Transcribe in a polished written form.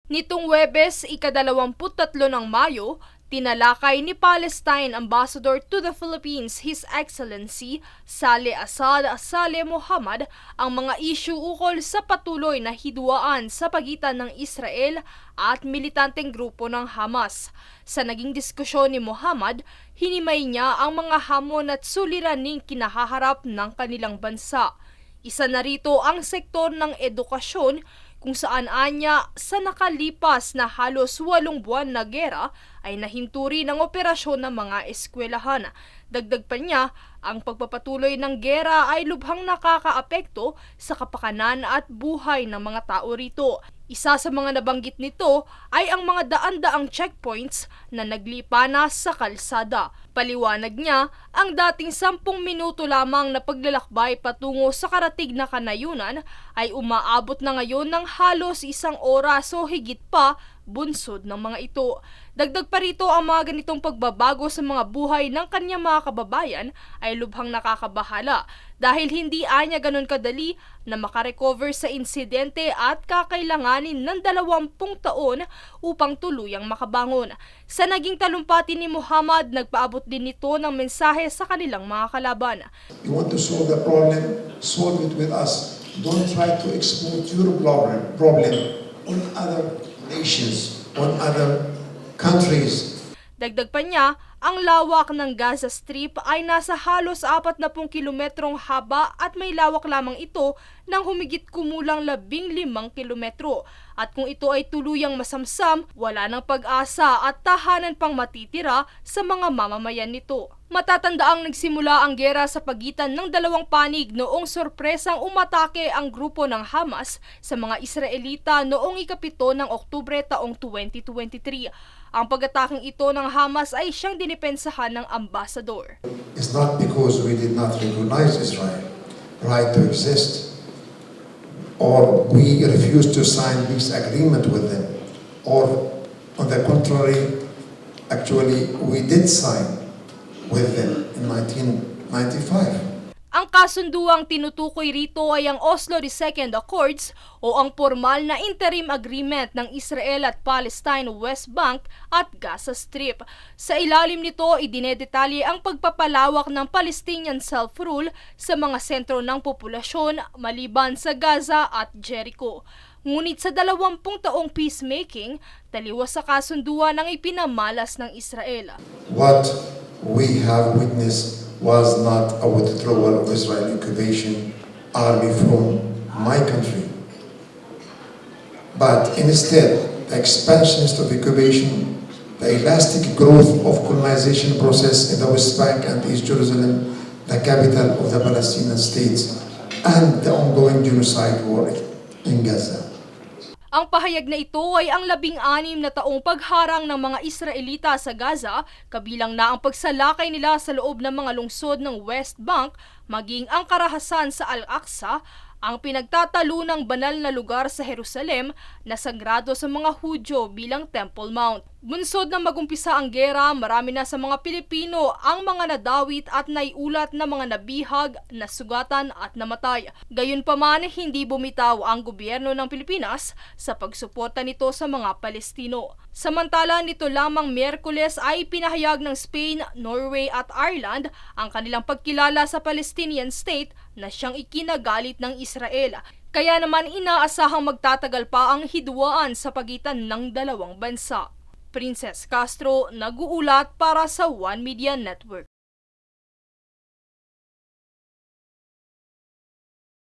Nitong Huwebes, ika-23 ng Mayo, tinalakay ni Palestine Ambassador to the Philippines His Excellency Saleh Assad Saleh Mohammad ang mga isyu ukol sa patuloy na hidwaan sa pagitan ng Israel at militanteng grupo ng Hamas. Sa naging diskusyon ni Mohammad, hinimay niya ang mga hamon at suliraning kinahaharap ng kanilang bansa. Isa na rito ang sektor ng edukasyon kung saan anya sa nakalipas na halos 8 buwan na gera ay nahinturi ng operasyon ng mga eskwelahan. Dagdag pa niya, ang pagpapatuloy ng gera ay lubhang nakakaapekto sa kapakanan at buhay ng mga tao rito. Isa sa mga nabanggit nito ay ang mga daan-daang checkpoints na naglipa na sa kalsada. Paliwanag niya, ang dating 10 minuto lamang na paglalakbay patungo sa karatig na kanayunan ay umaabot na ngayon ng halos 1 oras o higit pa bunsod ng mga ito. Dagdag pa rito, ang mga ganitong pagbabago sa mga buhay ng kanyang mga kababayan ay lubhang nakakabahala dahil hindi anya ganun kadali na makarecover sa insidente at kakailanganin ng 20 taon upang tuluyang makabangon. Sa naging talumpati ni Muhammad, nagpaabot din nito ng mensahe sa kanilang mga kalaban. You want to solve the problem, solve it with us. Don't try to exploit your problem on other nations, on other countries. Dagdag pa niya, ang lawak ng Gaza Strip ay nasa halos 40 kilometrong haba at may lawak lamang ito ng humigit kumulang 15 kilometro. At kung ito ay tuluyang masamsam, wala nang pag-asa at tahanan pang matitira sa mga mamamayan nito. Matatandaang nagsimula ang gera sa pagitan ng dalawang panig noong sorpresang umatake ang grupo ng Hamas sa mga Israelita noong ika-7 ng Oktubre taong 2023. Ang pag-ataking ito ng Hamas ay siyang dinipensahan ng ambasador. It's not because we did not recognize Israel right to exist, or we refused to sign peace agreement with them, or on the contrary, actually we did sign with them in 1995. Ang kasunduang tinutukoy rito ay ang Oslo II Accords o ang formal na interim agreement ng Israel at Palestine West Bank at Gaza Strip. Sa ilalim nito, idinedetalye ang pagpapalawak ng Palestinian self-rule sa mga sentro ng populasyon maliban sa Gaza at Jericho. Ngunit sa 20 taong peacemaking, taliwas sa kasunduan ang ipinamalas ng Israel. What we have witnessed was not a withdrawal of Israeli occupation army from my country, but instead the expansionist of occupation, the elastic growth of colonization process in the West Bank and East Jerusalem, the capital of the Palestinian states, and the ongoing genocide war in Gaza. Ang pahayag na ito ay ang 16 na taong pagharang ng mga Israelita sa Gaza, kabilang na ang pagsalakay nila sa loob ng mga lungsod ng West Bank, maging ang karahasan sa Al-Aqsa, ang pinagtatalunang banal na lugar sa Jerusalem na sagrado sa mga Hudyo bilang Temple Mount. Bunsod na magumpisa ang gera, marami na sa mga Pilipino ang mga nadawit at naiulat na mga nabihag, nasugatan at namatay. Gayunpaman, hindi bumitaw ang gobyerno ng Pilipinas sa pagsuporta nito sa mga Palestino. Samantala, nito lamang Miyerkules ay pinahayag ng Spain, Norway at Ireland ang kanilang pagkilala sa Palestinian State na siyang ikinagalit ng Israel. Kaya naman inaasahang magtatagal pa ang hidwaan sa pagitan ng dalawang bansa. Princess Castro, nag-uulat para sa One Media Network.